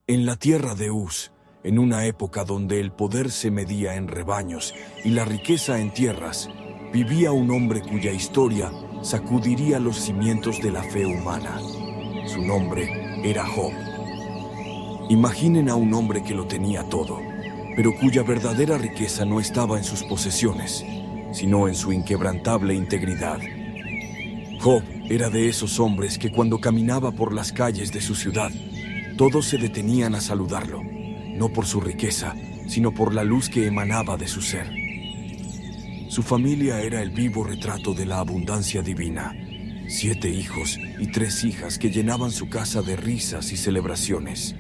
En la tierra de Uz, en una época donde el poder se medía en rebaños y la riqueza en tierras, vivía un hombre cuya historia sacudiría los cimientos de la fe humana. Su nombre era Job. Imaginen a un hombre que lo tenía todo, pero cuya verdadera riqueza no estaba en sus posesiones, sino en su inquebrantable integridad. Job era de esos hombres que cuando caminaba por las calles de su ciudad, todos se detenían a saludarlo, no por su riqueza, sino por la luz que emanaba de su ser. Su familia era el vivo retrato de la abundancia divina. 7 hijos y 3 hijas que llenaban su casa de risas y celebraciones.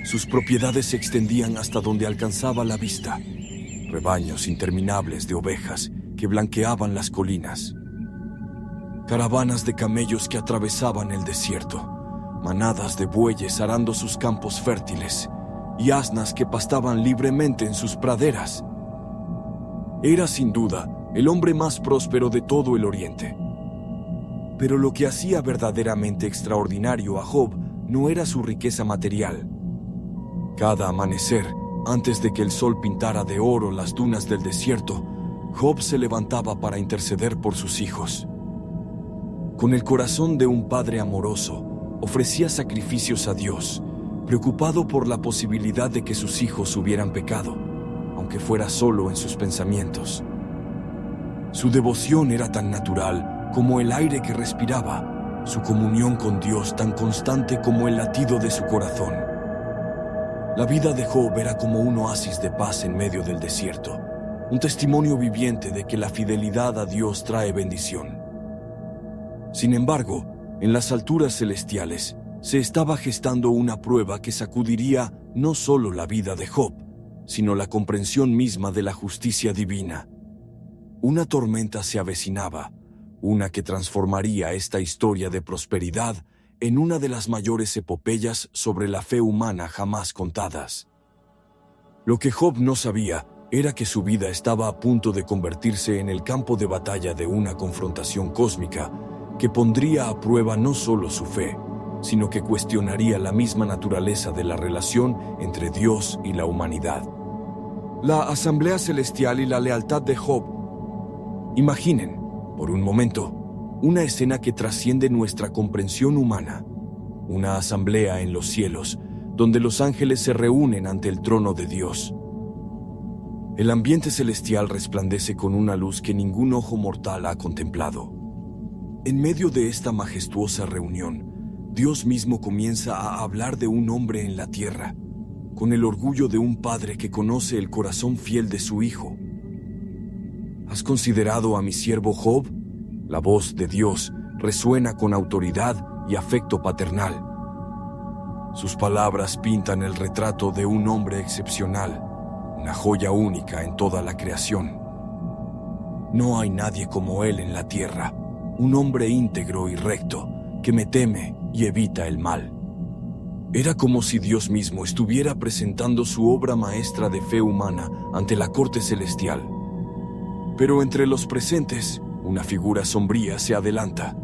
Sus propiedades se extendían hasta donde alcanzaba la vista. Rebaños interminables de ovejas que blanqueaban las colinas. Caravanas de camellos que atravesaban el desierto. Manadas de bueyes arando sus campos fértiles y asnas que pastaban libremente en sus praderas. Era sin duda el hombre más próspero de todo el Oriente. Pero lo que hacía verdaderamente extraordinario a Job no era su riqueza material. Cada amanecer, antes de que el sol pintara de oro las dunas del desierto, Job se levantaba para interceder por sus hijos. Con el corazón de un padre amoroso, ofrecía sacrificios a Dios, preocupado por la posibilidad de que sus hijos hubieran pecado, aunque fuera solo en sus pensamientos. Su devoción era tan natural como el aire que respiraba, su comunión con Dios tan constante como el latido de su corazón. La vida de Job era como un oasis de paz en medio del desierto, un testimonio viviente de que la fidelidad a Dios trae bendición. Sin embargo, en las alturas celestiales se estaba gestando una prueba que sacudiría no solo la vida de Job, sino la comprensión misma de la justicia divina. Una tormenta se avecinaba, una que transformaría esta historia de prosperidad en una de las mayores epopeyas sobre la fe humana jamás contadas. Lo que Job no sabía era que su vida estaba a punto de convertirse en el campo de batalla de una confrontación cósmica que pondría a prueba no solo su fe, sino que cuestionaría la misma naturaleza de la relación entre Dios y la humanidad. La asamblea celestial y la lealtad de Job. Imaginen, por un momento, una escena que trasciende nuestra comprensión humana. Una asamblea en los cielos, donde los ángeles se reúnen ante el trono de Dios. El ambiente celestial resplandece con una luz que ningún ojo mortal ha contemplado. En medio de esta majestuosa reunión, Dios mismo comienza a hablar de un hombre en la tierra, con el orgullo de un padre que conoce el corazón fiel de su hijo. ¿Has considerado a mi siervo Job? La voz de Dios resuena con autoridad y afecto paternal. Sus palabras pintan el retrato de un hombre excepcional, una joya única en toda la creación. No hay nadie como él en la tierra, un hombre íntegro y recto, que me teme y evita el mal. Era como si Dios mismo estuviera presentando su obra maestra de fe humana ante la corte celestial. Pero entre los presentes, una figura sombría se adelanta.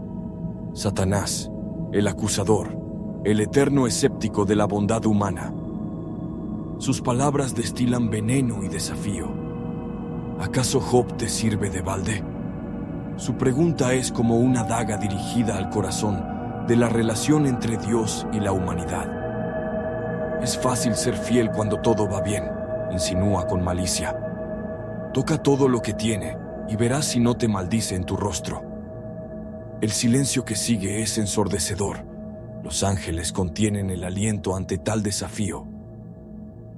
Satanás, el acusador, el eterno escéptico de la bondad humana. Sus palabras destilan veneno y desafío. ¿Acaso Job te sirve de balde? Su pregunta es como una daga dirigida al corazón de la relación entre Dios y la humanidad. Es fácil ser fiel cuando todo va bien, insinúa con malicia. Toca todo lo que tiene y verás si no te maldice en tu rostro. El silencio que sigue es ensordecedor. Los ángeles contienen el aliento ante tal desafío.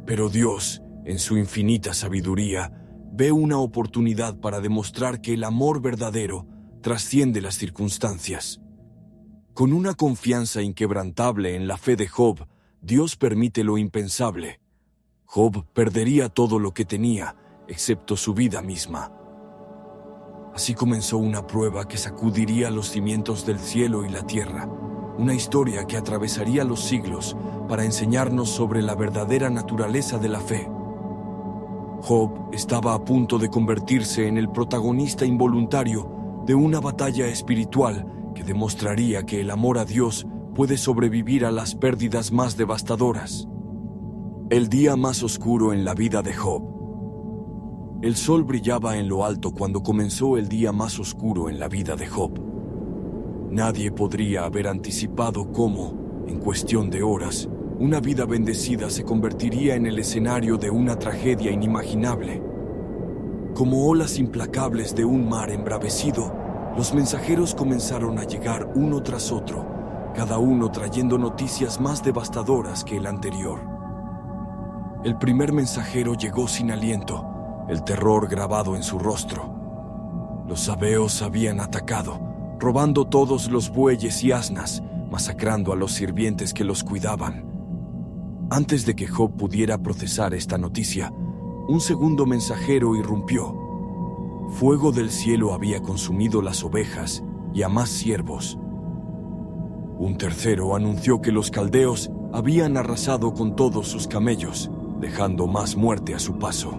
Pero Dios, en su infinita sabiduría, ve una oportunidad para demostrar que el amor verdadero trasciende las circunstancias. Con una confianza inquebrantable en la fe de Job, Dios permite lo impensable. Job perdería todo lo que tenía, excepto su vida misma. Así comenzó una prueba que sacudiría los cimientos del cielo y la tierra, una historia que atravesaría los siglos para enseñarnos sobre la verdadera naturaleza de la fe. Job estaba a punto de convertirse en el protagonista involuntario de una batalla espiritual que demostraría que el amor a Dios puede sobrevivir a las pérdidas más devastadoras. El día más oscuro en la vida de Job. El sol brillaba en lo alto cuando comenzó el día más oscuro en la vida de Job. Nadie podría haber anticipado cómo, en cuestión de horas, una vida bendecida se convertiría en el escenario de una tragedia inimaginable. Como olas implacables de un mar embravecido, los mensajeros comenzaron a llegar uno tras otro, cada uno trayendo noticias más devastadoras que el anterior. El primer mensajero llegó sin aliento, el terror grabado en su rostro. Los sabeos habían atacado, robando todos los bueyes y asnas, masacrando a los sirvientes que los cuidaban. Antes de que Job pudiera procesar esta noticia, un segundo mensajero irrumpió. Fuego del cielo había consumido las ovejas y a más siervos. Un tercero anunció que los caldeos habían arrasado con todos sus camellos, dejando más muerte a su paso.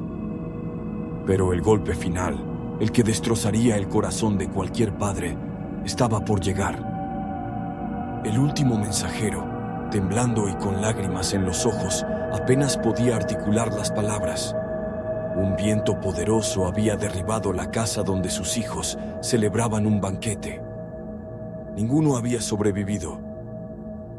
Pero el golpe final, el que destrozaría el corazón de cualquier padre, estaba por llegar. El último mensajero, temblando y con lágrimas en los ojos, apenas podía articular las palabras. Un viento poderoso había derribado la casa donde sus hijos celebraban un banquete. Ninguno había sobrevivido.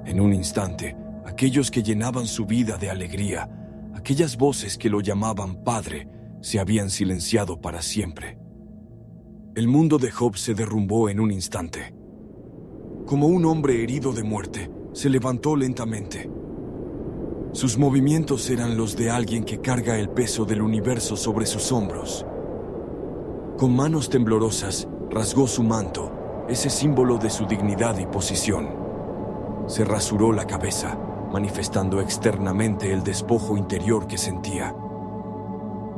En un instante, aquellos que llenaban su vida de alegría, aquellas voces que lo llamaban Padre, se habían silenciado para siempre. El mundo de Job se derrumbó en un instante. Como un hombre herido de muerte, se levantó lentamente. Sus movimientos eran los de alguien que carga el peso del universo sobre sus hombros. Con manos temblorosas, rasgó su manto, ese símbolo de su dignidad y posición. Se rasuró la cabeza, manifestando externamente el despojo interior que sentía.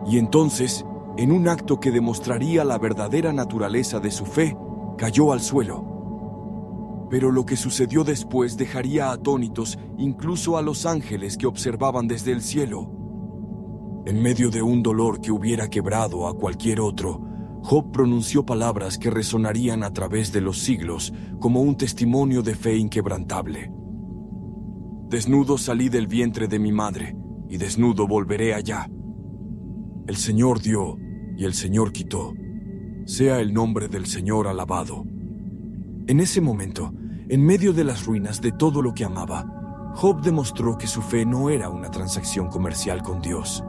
Y entonces, en un acto que demostraría la verdadera naturaleza de su fe, cayó al suelo. Pero lo que sucedió después dejaría atónitos incluso a los ángeles que observaban desde el cielo. En medio de un dolor que hubiera quebrado a cualquier otro, Job pronunció palabras que resonarían a través de los siglos como un testimonio de fe inquebrantable. Desnudo salí del vientre de mi madre, y desnudo volveré allá. El Señor dio, y el Señor quitó. Sea el nombre del Señor alabado. En ese momento, en medio de las ruinas de todo lo que amaba, Job demostró que su fe no era una transacción comercial con Dios.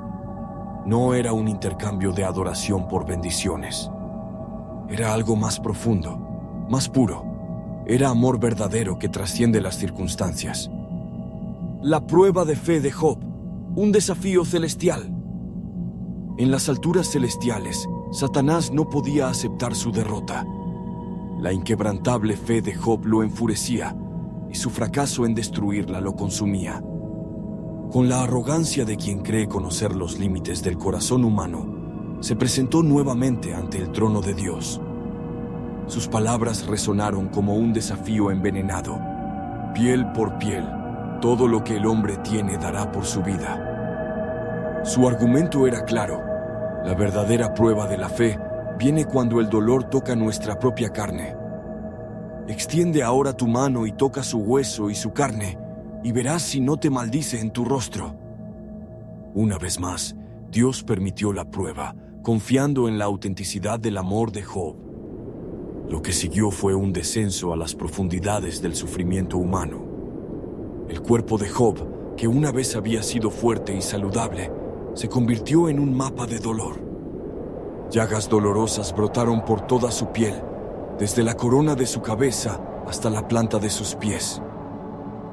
No era un intercambio de adoración por bendiciones. Era algo más profundo, más puro. Era amor verdadero que trasciende las circunstancias. La prueba de fe de Job, un desafío celestial. En las alturas celestiales, Satanás no podía aceptar su derrota. La inquebrantable fe de Job lo enfurecía, y su fracaso en destruirla lo consumía. Con la arrogancia de quien cree conocer los límites del corazón humano, se presentó nuevamente ante el trono de Dios. Sus palabras resonaron como un desafío envenenado. Piel por piel, todo lo que el hombre tiene dará por su vida. Su argumento era claro. La verdadera prueba de la fe viene cuando el dolor toca nuestra propia carne. Extiende ahora tu mano y toca su hueso y su carne, y verás si no te maldice en tu rostro. Una vez más, Dios permitió la prueba, confiando en la autenticidad del amor de Job. Lo que siguió fue un descenso a las profundidades del sufrimiento humano. El cuerpo de Job, que una vez había sido fuerte y saludable, se convirtió en un mapa de dolor. Llagas dolorosas brotaron por toda su piel, desde la corona de su cabeza hasta la planta de sus pies.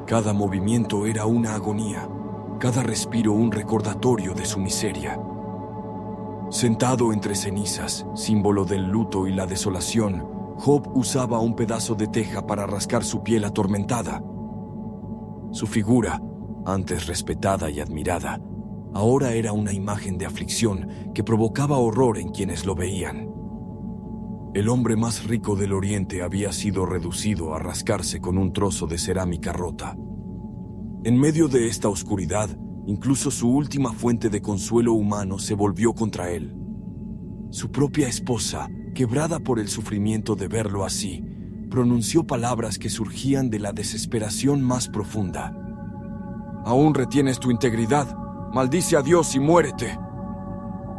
Cada movimiento era una agonía, cada respiro un recordatorio de su miseria. Sentado entre cenizas, símbolo del luto y la desolación, Job usaba un pedazo de teja para rascar su piel atormentada. Su figura, antes respetada y admirada, ahora era una imagen de aflicción que provocaba horror en quienes lo veían. El hombre más rico del Oriente había sido reducido a rascarse con un trozo de cerámica rota. En medio de esta oscuridad, incluso su última fuente de consuelo humano se volvió contra él. Su propia esposa, quebrada por el sufrimiento de verlo así, pronunció palabras que surgían de la desesperación más profunda. «Aún retienes tu integridad. Maldice a Dios y muérete».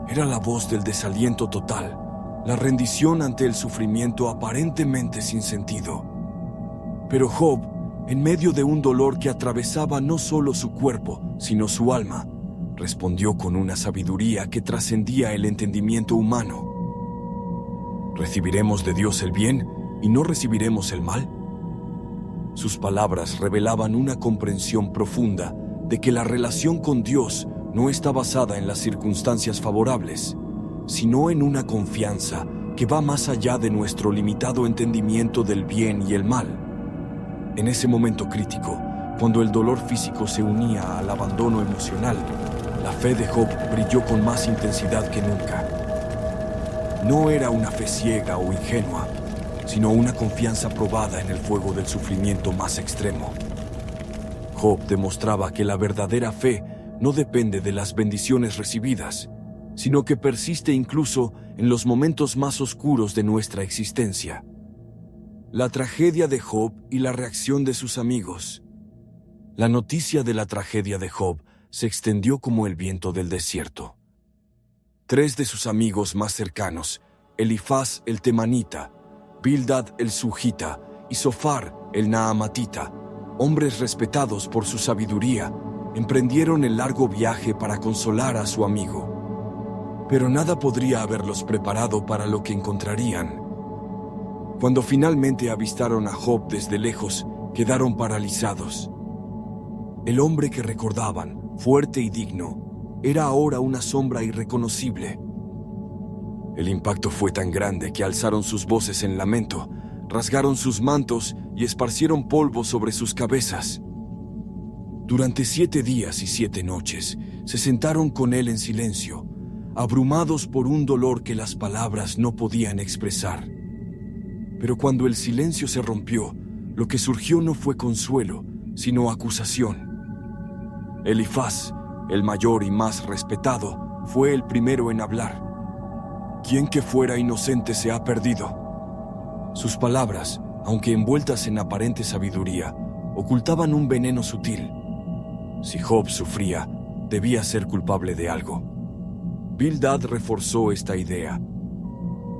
Era la voz del desaliento total, la rendición ante el sufrimiento aparentemente sin sentido. Pero Job, en medio de un dolor que atravesaba no solo su cuerpo, sino su alma, respondió con una sabiduría que trascendía el entendimiento humano. ¿Recibiremos de Dios el bien y no recibiremos el mal? Sus palabras revelaban una comprensión profunda de que la relación con Dios no está basada en las circunstancias favorables, sino en una confianza que va más allá de nuestro limitado entendimiento del bien y el mal. En ese momento crítico, cuando el dolor físico se unía al abandono emocional, la fe de Job brilló con más intensidad que nunca. No era una fe ciega o ingenua, sino una confianza probada en el fuego del sufrimiento más extremo. Job demostraba que la verdadera fe no depende de las bendiciones recibidas, sino que persiste incluso en los momentos más oscuros de nuestra existencia. La tragedia de Job y la reacción de sus amigos. La noticia de la tragedia de Job se extendió como el viento del desierto. 3 de sus amigos más cercanos, Elifaz el temanita, Bildad el sujita y Zofar el naamatita, hombres respetados por su sabiduría, emprendieron el largo viaje para consolar a su amigo. Pero nada podría haberlos preparado para lo que encontrarían. Cuando finalmente avistaron a Job desde lejos, quedaron paralizados. El hombre que recordaban, fuerte y digno, era ahora una sombra irreconocible. El impacto fue tan grande que alzaron sus voces en lamento, rasgaron sus mantos y esparcieron polvo sobre sus cabezas. Durante 7 días y 7 noches se sentaron con él en silencio, abrumados por un dolor que las palabras no podían expresar. Pero cuando el silencio se rompió, lo que surgió no fue consuelo, sino acusación. Elifaz, el mayor y más respetado, fue el primero en hablar. «¿Quién que fuera inocente se ha perdido?». Sus palabras, aunque envueltas en aparente sabiduría, ocultaban un veneno sutil. Si Job sufría, debía ser culpable de algo. Bildad reforzó esta idea.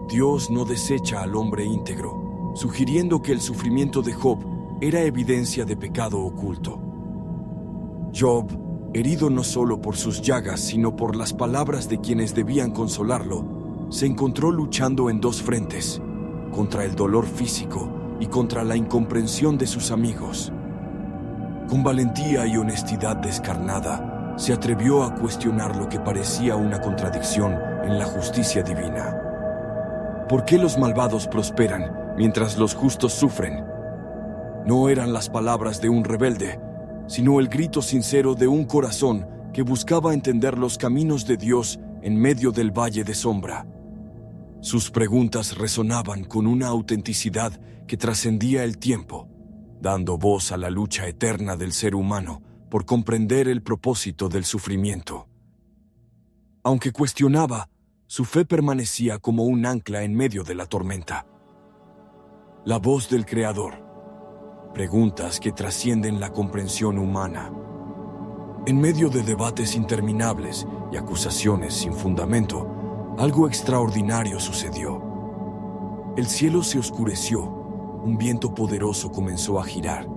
Dios no desecha al hombre íntegro, sugiriendo que el sufrimiento de Job era evidencia de pecado oculto. Job, herido no solo por sus llagas, sino por las palabras de quienes debían consolarlo, se encontró luchando en 2 frentes, contra el dolor físico y contra la incomprensión de sus amigos. Con valentía y honestidad descarnada, se atrevió a cuestionar lo que parecía una contradicción en la justicia divina. ¿Por qué los malvados prosperan mientras los justos sufren? No eran las palabras de un rebelde, sino el grito sincero de un corazón que buscaba entender los caminos de Dios en medio del valle de sombra. Sus preguntas resonaban con una autenticidad que trascendía el tiempo, dando voz a la lucha eterna del ser humano por comprender el propósito del sufrimiento. Aunque cuestionaba, su fe permanecía como un ancla en medio de la tormenta. La voz del Creador. Preguntas que trascienden la comprensión humana. En medio de debates interminables y acusaciones sin fundamento, algo extraordinario sucedió. El cielo se oscureció, un viento poderoso comenzó a girar,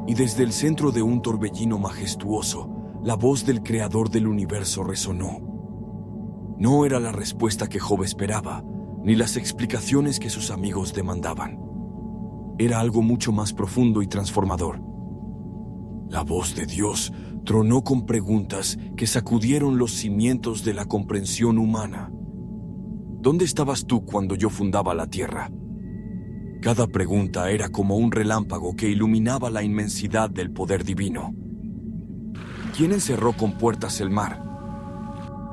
y desde el centro de un torbellino majestuoso, la voz del Creador del universo resonó. No era la respuesta que Job esperaba, ni las explicaciones que sus amigos demandaban. Era algo mucho más profundo y transformador. La voz de Dios tronó con preguntas que sacudieron los cimientos de la comprensión humana. ¿Dónde estabas tú cuando yo fundaba la tierra? Cada pregunta era como un relámpago que iluminaba la inmensidad del poder divino. ¿Quién encerró con puertas el mar?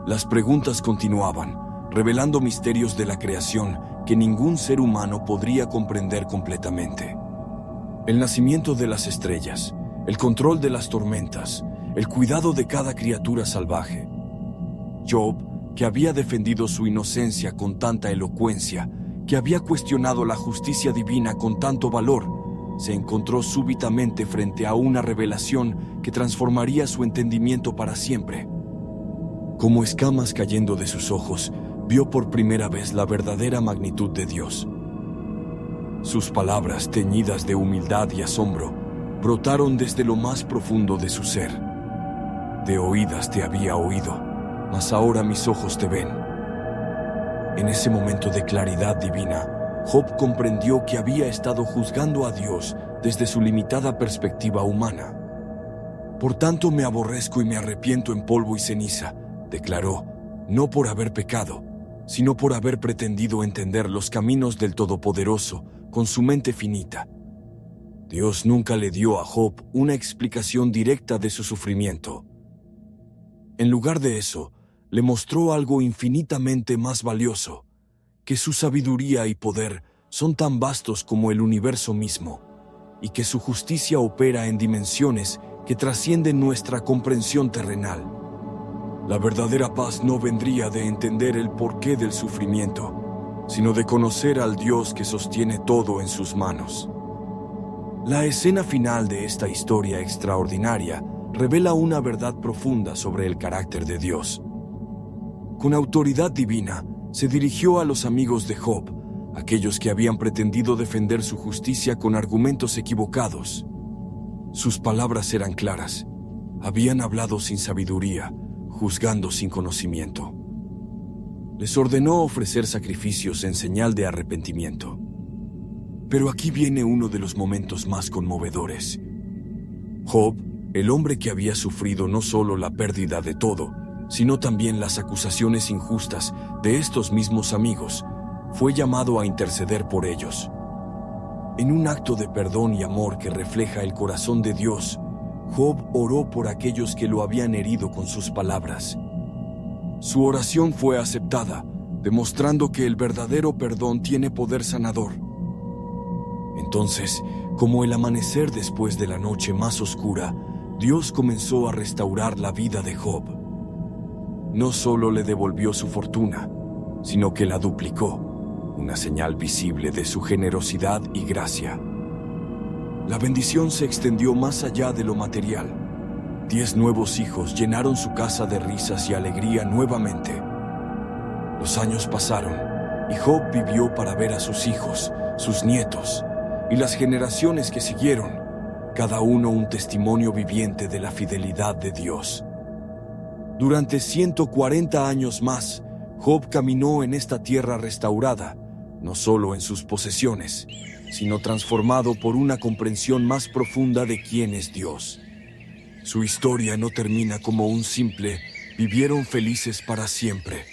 Las preguntas continuaban, revelando misterios de la creación que ningún ser humano podría comprender completamente. El nacimiento de las estrellas, el control de las tormentas, el cuidado de cada criatura salvaje. Job, que había defendido su inocencia con tanta elocuencia, que había cuestionado la justicia divina con tanto valor, se encontró súbitamente frente a una revelación que transformaría su entendimiento para siempre. Como escamas cayendo de sus ojos, vio por primera vez la verdadera magnitud de Dios. Sus palabras, teñidas de humildad y asombro, brotaron desde lo más profundo de su ser. De oídas te había oído, mas ahora mis ojos te ven. En ese momento de claridad divina, Job comprendió que había estado juzgando a Dios desde su limitada perspectiva humana. Por tanto me aborrezco y me arrepiento en polvo y ceniza, declaró, no por haber pecado, sino por haber pretendido entender los caminos del Todopoderoso con su mente finita. Dios nunca le dio a Job una explicación directa de su sufrimiento. En lugar de eso, le mostró algo infinitamente más valioso, que su sabiduría y poder son tan vastos como el universo mismo, y que su justicia opera en dimensiones que trascienden nuestra comprensión terrenal. La verdadera paz no vendría de entender el porqué del sufrimiento, sino de conocer al Dios que sostiene todo en sus manos. La escena final de esta historia extraordinaria revela una verdad profunda sobre el carácter de Dios. Con autoridad divina, se dirigió a los amigos de Job, aquellos que habían pretendido defender su justicia con argumentos equivocados. Sus palabras eran claras. Habían hablado sin sabiduría, juzgando sin conocimiento. Les ordenó ofrecer sacrificios en señal de arrepentimiento. Pero aquí viene uno de los momentos más conmovedores. Job, el hombre que había sufrido no solo la pérdida de todo, sino también las acusaciones injustas de estos mismos amigos, fue llamado a interceder por ellos. En un acto de perdón y amor que refleja el corazón de Dios, Job oró por aquellos que lo habían herido con sus palabras. Su oración fue aceptada, demostrando que el verdadero perdón tiene poder sanador. Entonces, como el amanecer después de la noche más oscura, Dios comenzó a restaurar la vida de Job. No solo le devolvió su fortuna, sino que la duplicó, una señal visible de su generosidad y gracia. La bendición se extendió más allá de lo material. 10 nuevos hijos llenaron su casa de risas y alegría nuevamente. Los años pasaron, y Job vivió para ver a sus hijos, sus nietos, y las generaciones que siguieron, cada uno un testimonio viviente de la fidelidad de Dios. Durante 140 años más, Job caminó en esta tierra restaurada, no solo en sus posesiones, sino transformado por una comprensión más profunda de quién es Dios. Su historia no termina como un simple "vivieron felices para siempre",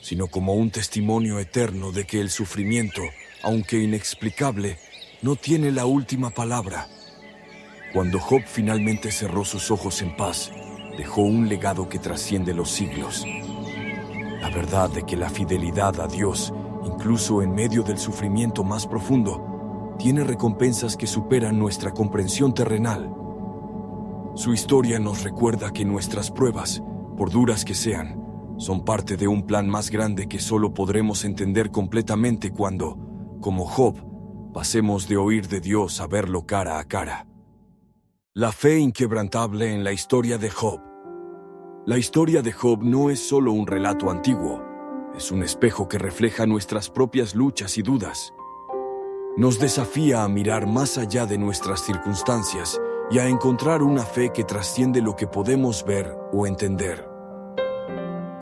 sino como un testimonio eterno de que el sufrimiento, aunque inexplicable, no tiene la última palabra. Cuando Job finalmente cerró sus ojos en paz, dejó un legado que trasciende los siglos. La verdad de que la fidelidad a Dios, incluso en medio del sufrimiento más profundo, tiene recompensas que superan nuestra comprensión terrenal. Su historia nos recuerda que nuestras pruebas, por duras que sean, son parte de un plan más grande que solo podremos entender completamente cuando, como Job, pasemos de oír de Dios a verlo cara a cara. La fe inquebrantable en la historia de Job. La historia de Job no es solo un relato antiguo, es un espejo que refleja nuestras propias luchas y dudas. Nos desafía a mirar más allá de nuestras circunstancias y a encontrar una fe que trasciende lo que podemos ver o entender.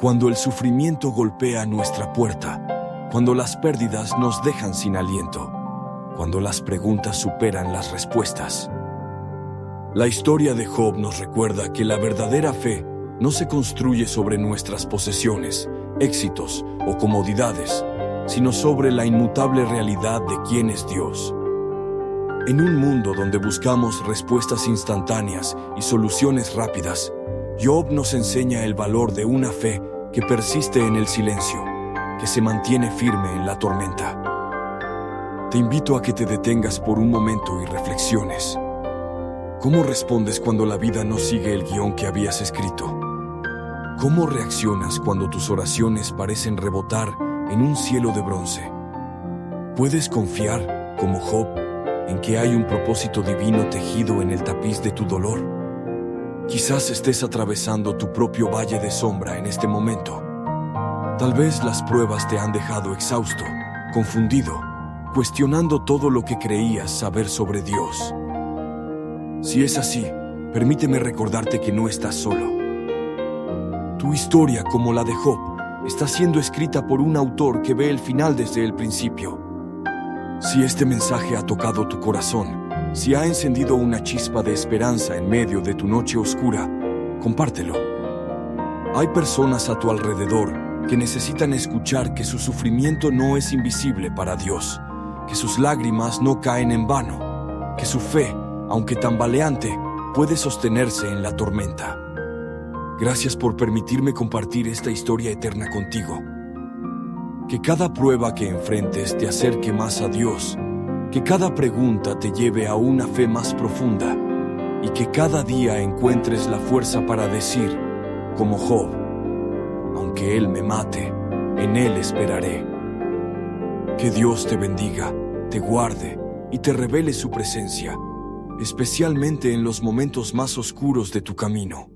Cuando el sufrimiento golpea nuestra puerta, cuando las pérdidas nos dejan sin aliento, cuando las preguntas superan las respuestas. La historia de Job nos recuerda que la verdadera fe no se construye sobre nuestras posesiones, éxitos o comodidades, sino sobre la inmutable realidad de quién es Dios. En un mundo donde buscamos respuestas instantáneas y soluciones rápidas, Job nos enseña el valor de una fe que persiste en el silencio, que se mantiene firme en la tormenta. Te invito a que te detengas por un momento y reflexiones. ¿Cómo respondes cuando la vida no sigue el guión que habías escrito? ¿Cómo reaccionas cuando tus oraciones parecen rebotar en un cielo de bronce? Puedes confiar, como Job, en que hay un propósito divino tejido en el tapiz de tu dolor. Quizás estés atravesando tu propio valle de sombra en este momento. Tal vez las pruebas te han dejado exhausto, confundido, cuestionando todo lo que creías saber sobre Dios. Si es así, permíteme recordarte que no estás solo. Tu historia, como la de Job, está siendo escrita por un autor que ve el final desde el principio. Si este mensaje ha tocado tu corazón, si ha encendido una chispa de esperanza en medio de tu noche oscura, compártelo. Hay personas a tu alrededor que necesitan escuchar que su sufrimiento no es invisible para Dios, que sus lágrimas no caen en vano, que su fe, aunque tambaleante, puede sostenerse en la tormenta. Gracias por permitirme compartir esta historia eterna contigo. Que cada prueba que enfrentes te acerque más a Dios, que cada pregunta te lleve a una fe más profunda y que cada día encuentres la fuerza para decir, como Job, aunque Él me mate, en Él esperaré. Que Dios te bendiga, te guarde y te revele su presencia, especialmente en los momentos más oscuros de tu camino.